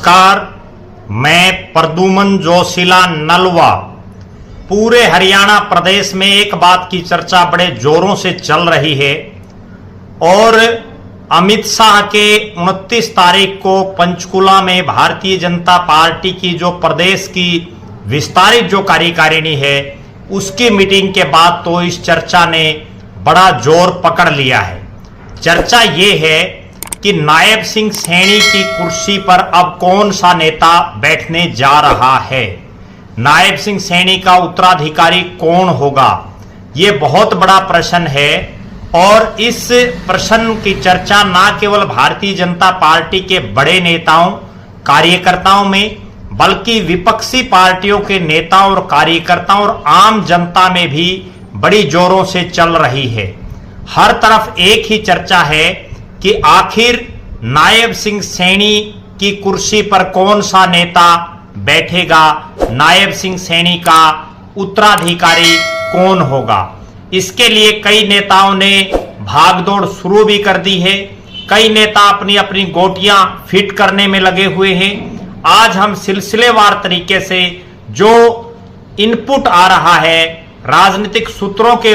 नमस्कार, मैं प्रद्युमन जोशीला नलवा। पूरे हरियाणा प्रदेश में एक बात की चर्चा बड़े जोरों से चल रही है और अमित शाह के 29 तारीख को पंचकुला में भारतीय जनता पार्टी की जो प्रदेश की विस्तारित जो कार्यकारिणी है उसकी मीटिंग के बाद तो इस चर्चा ने बड़ा जोर पकड़ लिया है। चर्चा ये है कि नायब सिंह सैनी की कुर्सी पर अब कौन सा नेता बैठने जा रहा है, नायब सिंह सैनी का उत्तराधिकारी कौन होगा, ये बहुत बड़ा प्रश्न है। और इस प्रश्न की चर्चा न केवल भारतीय जनता पार्टी के बड़े नेताओं कार्यकर्ताओं में बल्कि विपक्षी पार्टियों के नेताओं और कार्यकर्ताओं और आम जनता में भी बड़ी जोरों से चल रही है। हर तरफ एक ही चर्चा है कि आखिर नायब सिंह सैनी की कुर्सी पर कौन सा नेता बैठेगा, नायब सिंह सैनी का उत्तराधिकारी कौन होगा। इसके लिए कई नेताओं ने भागदौड़ शुरू भी कर दी है। कई नेता अपनी अपनी गोटियां फिट करने में लगे हुए हैं। आज हम सिलसिलेवार तरीके से जो इनपुट आ रहा है, राजनीतिक सूत्रों के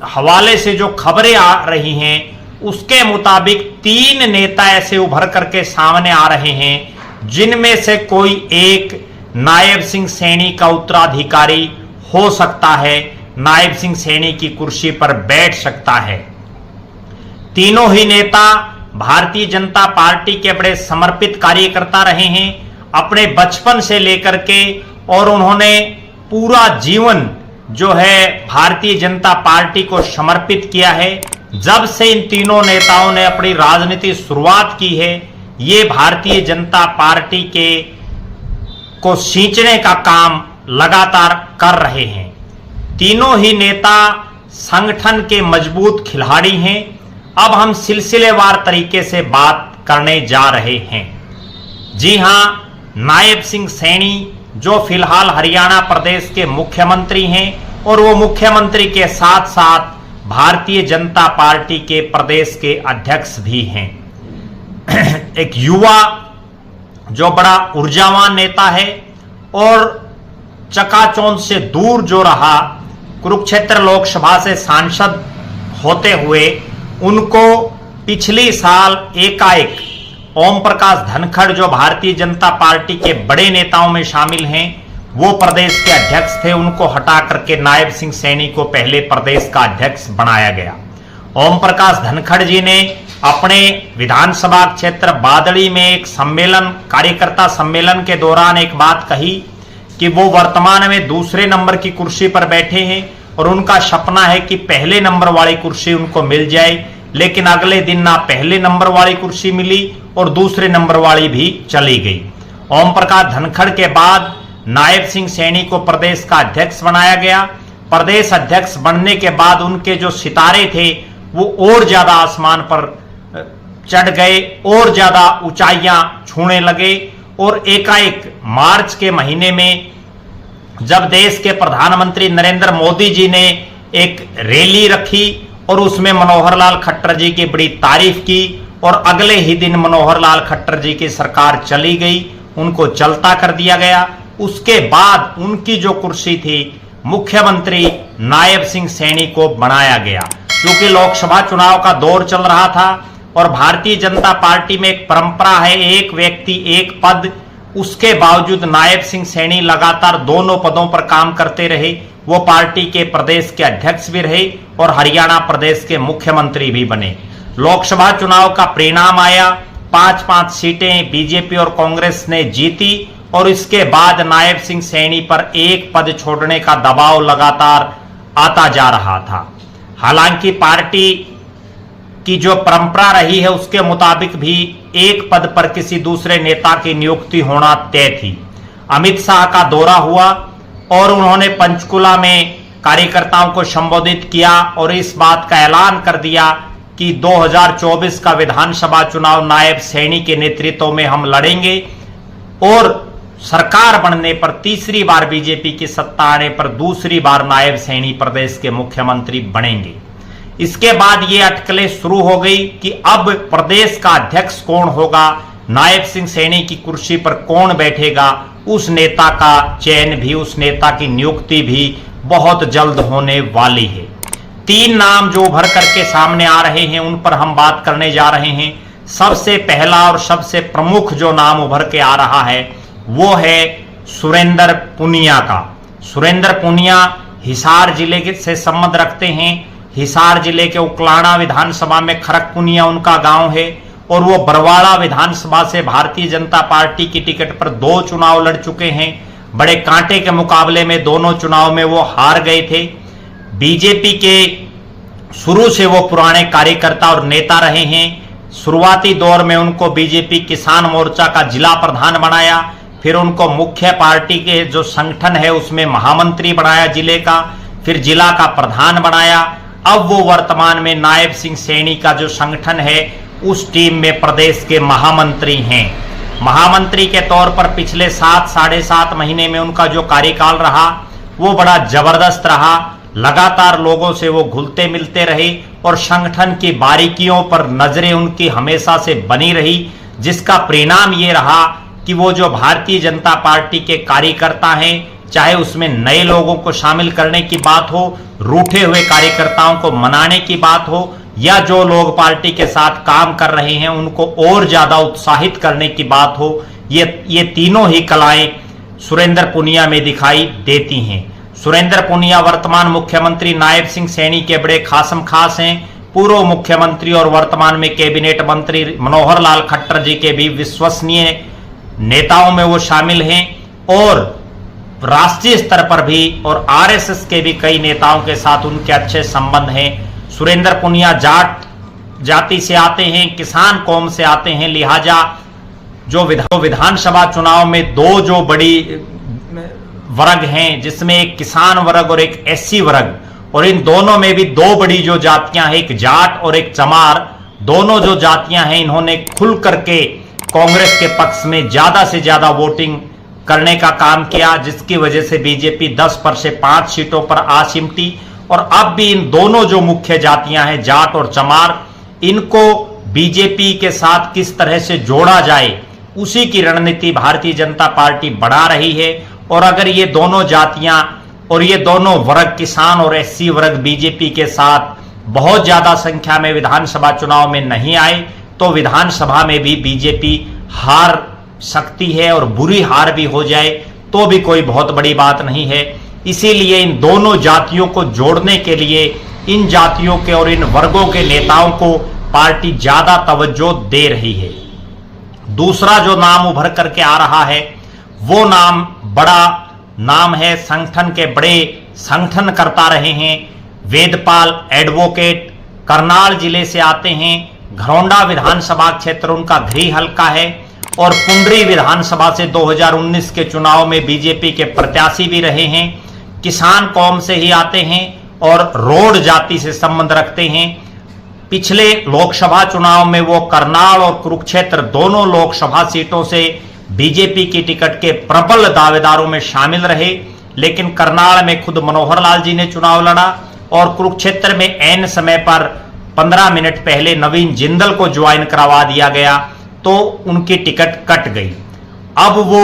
हवाले से जो खबरें आ रही हैं, उसके मुताबिक 3 नेता ऐसे उभर करके सामने आ रहे हैं जिनमें से कोई एक नायब सिंह सैनी का उत्तराधिकारी हो सकता है, नायब सिंह सैनी की कुर्सी पर बैठ सकता है। तीनों ही नेता भारतीय जनता पार्टी के बड़े समर्पित कार्यकर्ता रहे हैं अपने बचपन से लेकर के, और उन्होंने पूरा जीवन जो है भारतीय जनता पार्टी को समर्पित किया है। जब से इन तीनों नेताओं ने अपनी राजनीति शुरुआत की है, ये भारतीय जनता पार्टी के को सींचने का काम लगातार कर रहे हैं। तीनों ही नेता संगठन के मजबूत खिलाड़ी हैं। अब हम सिलसिलेवार तरीके से बात करने जा रहे हैं। जी हां, नायब सिंह सैनी जो फिलहाल हरियाणा प्रदेश के मुख्यमंत्री हैं और वो मुख्यमंत्री के साथ साथ भारतीय जनता पार्टी के प्रदेश के अध्यक्ष भी हैं। एक युवा जो बड़ा ऊर्जावान नेता है और चकाचौंध से दूर जो रहा, कुरुक्षेत्र लोकसभा से सांसद होते हुए उनको पिछली साल एकाएक ओम प्रकाश धनखड़ जो भारतीय जनता पार्टी के बड़े नेताओं में शामिल हैं, वो प्रदेश के अध्यक्ष थे, उनको हटा करके नायब सिंह सैनी को पहले प्रदेश का अध्यक्ष बनाया गया। ओम प्रकाश धनखड़ जी ने अपने विधानसभा क्षेत्र बादड़ी में एक सम्मेलन, कार्यकर्ता सम्मेलन के दौरान एक बात कही कि वो वर्तमान में दूसरे नंबर की कुर्सी पर बैठे हैं और उनका सपना है कि पहले नंबर वाली कुर्सी उनको मिल जाए। लेकिन अगले दिन ना पहले नंबर वाली कुर्सी मिली और दूसरे नंबर वाली भी चली गई। ओम प्रकाश धनखड़ के बाद नायब सिंह सैनी को प्रदेश का अध्यक्ष बनाया गया। प्रदेश अध्यक्ष बनने के बाद उनके जो सितारे थे वो और ज्यादा आसमान पर चढ़ गए, और ज्यादा ऊंचाइयां छूने लगे। और एकाएक मार्च के महीने में जब देश के प्रधानमंत्री नरेंद्र मोदी जी ने एक रैली रखी और उसमें मनोहर लाल खट्टर जी की बड़ी तारीफ की, और अगले ही दिन मनोहर लाल खट्टर जी की सरकार चली गई, उनको चलता कर दिया गया। उसके बाद उनकी जो कुर्सी थी मुख्यमंत्री नायब सिंह सैनी को बनाया गया। क्योंकि लोकसभा चुनाव का दौर चल रहा था और भारतीय जनता पार्टी में एक परंपरा है, एक व्यक्ति एक पद। उसके बावजूद नायब सिंह सैनी लगातार दोनों पदों पर काम करते रहे। वो पार्टी के प्रदेश के अध्यक्ष भी रहे और हरियाणा प्रदेश के मुख्यमंत्री भी बने। लोकसभा चुनाव का परिणाम आया, 5-5 सीटें बीजेपी और कांग्रेस ने जीती और इसके बाद नायब सिंह सैनी पर एक पद छोड़ने का दबाव लगातार आता जा रहा था। हालांकि पार्टी की जो परंपरा रही है उसके मुताबिक भी एक पद पर किसी दूसरे नेता की नियुक्ति होना तय थी। अमित शाह का दौरा हुआ और उन्होंने पंचकुला में कार्यकर्ताओं को संबोधित किया और इस बात का ऐलान कर दिया कि 2024 का विधानसभा चुनाव नायब सैनी के नेतृत्व में हम लड़ेंगे और सरकार बनने पर तीसरी बार बीजेपी की सत्ता आने पर दूसरी बार नायब सैनी प्रदेश के मुख्यमंत्री बनेंगे। इसके बाद ये अटकलें शुरू हो गई कि अब प्रदेश का अध्यक्ष कौन होगा, नायब सिंह सैनी की कुर्सी पर कौन बैठेगा, उस नेता का चयन भी, उस नेता की नियुक्ति भी बहुत जल्द होने वाली है। 3 नाम जो उभर करके सामने आ रहे हैं उन पर हम बात करने जा रहे हैं। सबसे पहला और सबसे प्रमुख जो नाम उभर के आ रहा है वो है सुरेंद्र पुनिया का। सुरेंद्र पुनिया हिसार जिले से संबंध रखते हैं। हिसार जिले के उकलाना विधानसभा में खरकपुनिया उनका गांव है और वो बरवाड़ा विधानसभा से भारतीय जनता पार्टी की टिकट पर 2 चुनाव लड़ चुके हैं। बड़े कांटे के मुकाबले में दोनों चुनाव में वो हार गए थे। बीजेपी के शुरू से वो पुराने कार्यकर्ता और नेता रहे हैं। शुरुआती दौर में उनको बीजेपी किसान मोर्चा का जिला प्रधान बनाया, फिर उनको मुख्य पार्टी के जो संगठन है उसमें महामंत्री बनाया जिले का, फिर जिला का प्रधान बनाया। अब वो वर्तमान में नायब सिंह सैनी का जो संगठन है उस टीम में प्रदेश के महामंत्री हैं। महामंत्री के तौर पर पिछले 7-7.5 महीने में उनका जो कार्यकाल रहा वो बड़ा जबरदस्त रहा। लगातार लोगों से वो घुलते मिलते रहे और संगठन की बारीकियों पर नजरें उनकी हमेशा से बनी रही, जिसका परिणाम ये रहा कि वो जो भारतीय जनता पार्टी के कार्यकर्ता हैं, चाहे उसमें नए लोगों को शामिल करने की बात हो, रूठे हुए कार्यकर्ताओं को मनाने की बात हो, या जो लोग पार्टी के साथ काम कर रहे हैं उनको और ज्यादा उत्साहित करने की बात हो, ये तीनों ही कलाएं सुरेंद्र पुनिया में दिखाई देती हैं। सुरेंद्र पुनिया वर्तमान मुख्यमंत्री नायब सिंह सैनी के बड़े खासम खास हैं। पूर्व मुख्यमंत्री और वर्तमान में कैबिनेट मंत्री मनोहर लाल खट्टर जी के भी विश्वसनीय नेताओं में वो शामिल हैं और राष्ट्रीय स्तर पर भी और आरएसएस के भी कई नेताओं के साथ उनके अच्छे संबंध हैं। सुरेंद्र पुनिया जाट जाति से आते हैं, किसान कौम से आते हैं, लिहाजा जो विधानसभा चुनाव में 2 जो बड़ी वर्ग हैं, जिसमें एक किसान वर्ग और एक एससी वर्ग, और इन दोनों में भी 2 बड़ी जो जातियां हैं, एक जाट और एक चमार, दोनों जो जातियां हैं इन्होंने खुल करके कांग्रेस के पक्ष में ज्यादा से ज्यादा वोटिंग करने का काम किया, जिसकी वजह से बीजेपी 10 पर से 5 सीटों पर आ सिमटी। और अब भी इन दोनों जो मुख्य जातियां हैं, जाट और चमार, इनको बीजेपी के साथ किस तरह से जोड़ा जाए उसी की रणनीति भारतीय जनता पार्टी बढ़ा रही है। और अगर ये दोनों जातियां और ये दोनों वर्ग, किसान और एससी वर्ग, बीजेपी के साथ बहुत ज्यादा संख्या में विधानसभा चुनाव में नहीं आए तो विधानसभा में भी बीजेपी हार सकती है, और बुरी हार भी हो जाए तो भी कोई बहुत बड़ी बात नहीं है। इसीलिए इन दोनों जातियों को जोड़ने के लिए इन जातियों के और इन वर्गों के नेताओं को पार्टी ज्यादा तवज्जो दे रही है। दूसरा जो नाम उभर करके आ रहा है वो नाम बड़ा नाम है, संगठन के बड़े संगठन करता रहे हैं, वेदपाल एडवोकेट, करनाल जिले से आते हैं। घरौंडा विधानसभा क्षेत्र उनका गृह हलका है और पुंडरी विधानसभा से 2019 के चुनाव में बीजेपी के प्रत्याशी भी रहे हैं। किसान कौम से ही आते हैं और रोड जाति से संबंध रखते हैं। पिछले लोकसभा चुनाव में वो करनाल और कुरुक्षेत्र दोनों लोकसभा सीटों से बीजेपी की टिकट के प्रबल दावेदारों में शामिल रहे, लेकिन करनाल में खुद मनोहर लाल जी ने चुनाव लड़ा और कुरुक्षेत्र में ऐन समय पर 15 मिनट पहले नवीन जिंदल को ज्वाइन करवा दिया गया तो उनकी टिकट कट गई। अब वो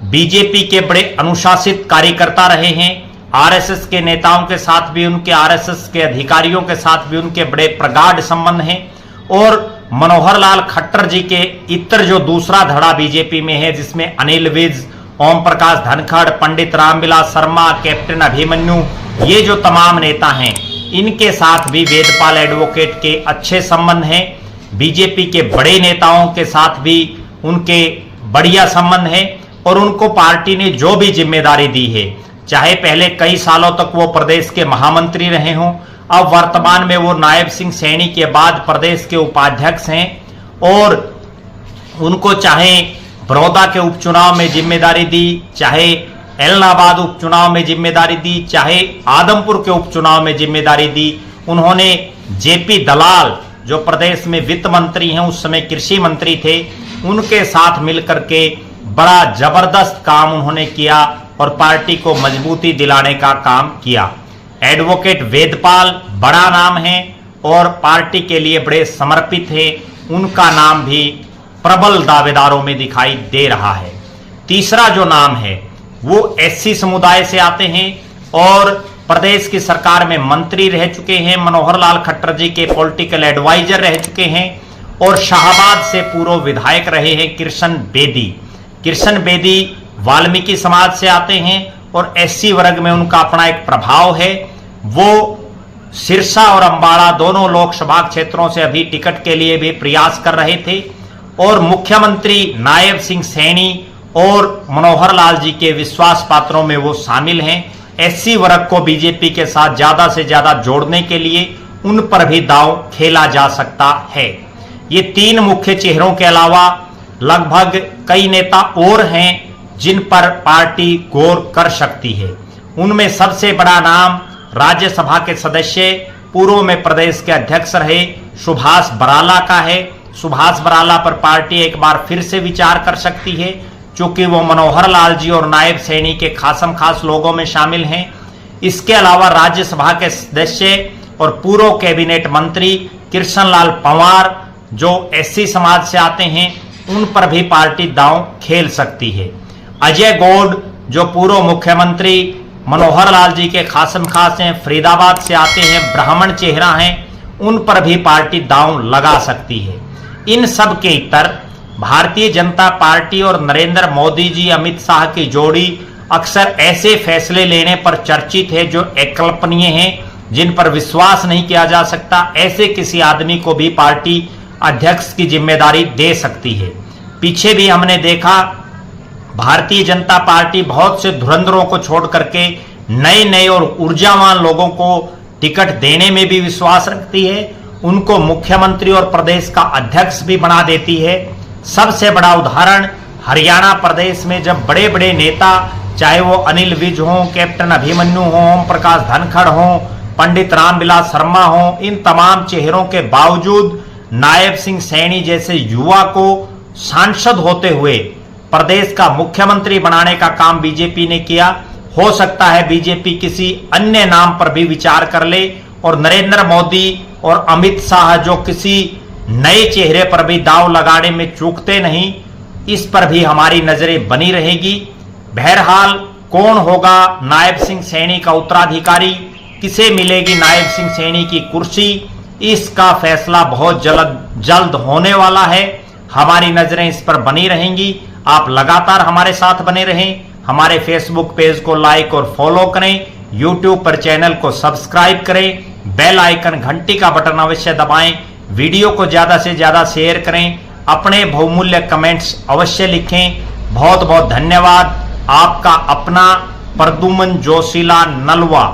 बीजेपी के बड़े अनुशासित कार्यकर्ता रहे हैं। आरएसएस के नेताओं के साथ भी उनके, आरएसएस के अधिकारियों के साथ भी उनके बड़े प्रगाढ़ संबंध हैं। और मनोहर लाल खट्टर जी के इतर जो दूसरा धड़ा बीजेपी में है, जिसमें अनिल विज, ओम प्रकाश धनखड़, पंडित रामविलास शर्मा, कैप्टन अभिमन्यु, ये जो तमाम नेता हैं, इनके साथ भी वेदपाल एडवोकेट के अच्छे संबंध हैं। बीजेपी के बड़े नेताओं के साथ भी उनके बढ़िया संबंध है और उनको पार्टी ने जो भी जिम्मेदारी दी है, चाहे पहले कई सालों तक वो प्रदेश के महामंत्री रहे हों, अब वर्तमान में वो नायब सिंह सैनी के बाद प्रदेश के उपाध्यक्ष हैं और उनको चाहे बड़ौदा के उपचुनाव में जिम्मेदारी दी, चाहे इलाहाबाद उपचुनाव में जिम्मेदारी दी, चाहे आदमपुर के उपचुनाव में जिम्मेदारी दी, उन्होंने जेपी दलाल जो प्रदेश में वित्त मंत्री हैं, उस समय कृषि मंत्री थे, उनके साथ मिलकर के बड़ा जबरदस्त काम उन्होंने किया और पार्टी को मजबूती दिलाने का काम किया। एडवोकेट वेदपाल बड़ा नाम है और पार्टी के लिए बड़े समर्पित है, उनका नाम भी प्रबल दावेदारों में दिखाई दे रहा है। तीसरा जो नाम है वो एससी समुदाय से आते हैं और प्रदेश की सरकार में मंत्री रह चुके हैं, मनोहर लाल खट्टर जी के पॉलिटिकल एडवाइजर रह चुके हैं और शाहबाद से पूर्व विधायक रहे हैं कृष्ण बेदी। कृष्ण बेदी वाल्मीकि समाज से आते हैं और एससी वर्ग में उनका अपना एक प्रभाव है। वो सिरसा और अंबाला दोनों लोकसभा क्षेत्रों से अभी टिकट के लिए भी प्रयास कर रहे थे और मुख्यमंत्री नायब सिंह सैनी और मनोहर लाल जी के विश्वास पात्रों में वो शामिल हैं। एससी वर्ग को बीजेपी के साथ ज्यादा से ज्यादा जोड़ने के लिए उन पर भी दांव खेला जा सकता है। ये तीन मुख्य चेहरों के अलावा लगभग कई नेता और हैं जिन पर पार्टी गौर कर सकती है। उनमें सबसे बड़ा नाम राज्यसभा के सदस्य पूर्व में प्रदेश के अध्यक्ष रहे सुभाष बराला का है। सुभाष बराला पर पार्टी एक बार फिर से विचार कर सकती है क्योंकि वो मनोहर लाल जी और नायब सैनी के खासम खास लोगों में शामिल हैं। इसके अलावा राज्यसभा के सदस्य और पूर्व कैबिनेट मंत्री कृष्णलाल पंवार जो एससी समाज से आते हैं उन पर भी पार्टी दांव खेल सकती है। अजय गौड़ जो पूर्व मुख्यमंत्री मनोहर लाल जी के खासम खास हैं, फरीदाबाद से आते हैं, ब्राह्मण चेहरा हैं, उन पर भी पार्टी दांव लगा सकती है। इन सब के इतर भारतीय जनता पार्टी और नरेंद्र मोदी जी अमित शाह की जोड़ी अक्सर ऐसे फैसले लेने पर चर्चित है जो अकल्पनीय हैं, जिन पर विश्वास नहीं किया जा सकता। ऐसे किसी आदमी को भी पार्टी अध्यक्ष की जिम्मेदारी दे सकती है। पीछे भी हमने देखा भारतीय जनता पार्टी बहुत से धुरंधरों को छोड़ करके नए नए और ऊर्जावान लोगों को टिकट देने में भी विश्वास रखती है, उनको मुख्यमंत्री और प्रदेश का अध्यक्ष भी बना देती है। सबसे बड़ा उदाहरण हरियाणा प्रदेश में जब बड़े बड़े नेता चाहे वो अनिल विज हों, कैप्टन अभिमन्यु हों, ओम प्रकाश धनखड़ हों, पंडित रामविलास शर्मा हों, इन तमाम चेहरों के बावजूद नायब सिंह सैनी जैसे युवा को सांसद होते हुए प्रदेश का मुख्यमंत्री बनाने का काम बीजेपी ने किया। हो सकता है बीजेपी किसी अन्य नाम पर भी विचार कर ले और नरेंद्र मोदी और अमित शाह जो किसी नए चेहरे पर भी दांव लगाने में चूकते नहीं, इस पर भी हमारी नजरें बनी रहेगी। बहरहाल कौन होगा नायब सिंह सैनी का उत्तराधिकारी, किसे मिलेगी नायब सिंह सैनी की कुर्सी, इसका फैसला बहुत जल्द होने वाला है। हमारी नजरें इस पर बनी रहेंगी। आप लगातार हमारे साथ बने रहें। हमारे फेसबुक पेज को लाइक और फॉलो करें, यूट्यूब पर चैनल को सब्सक्राइब करें, बेल आइकन घंटी का बटन अवश्य दबाएं, वीडियो को ज्यादा से ज्यादा शेयर करें, अपने बहुमूल्य कमेंट्स अवश्य लिखें। बहुत बहुत धन्यवाद। आपका अपना प्रद्युमन जोशीला नलवा।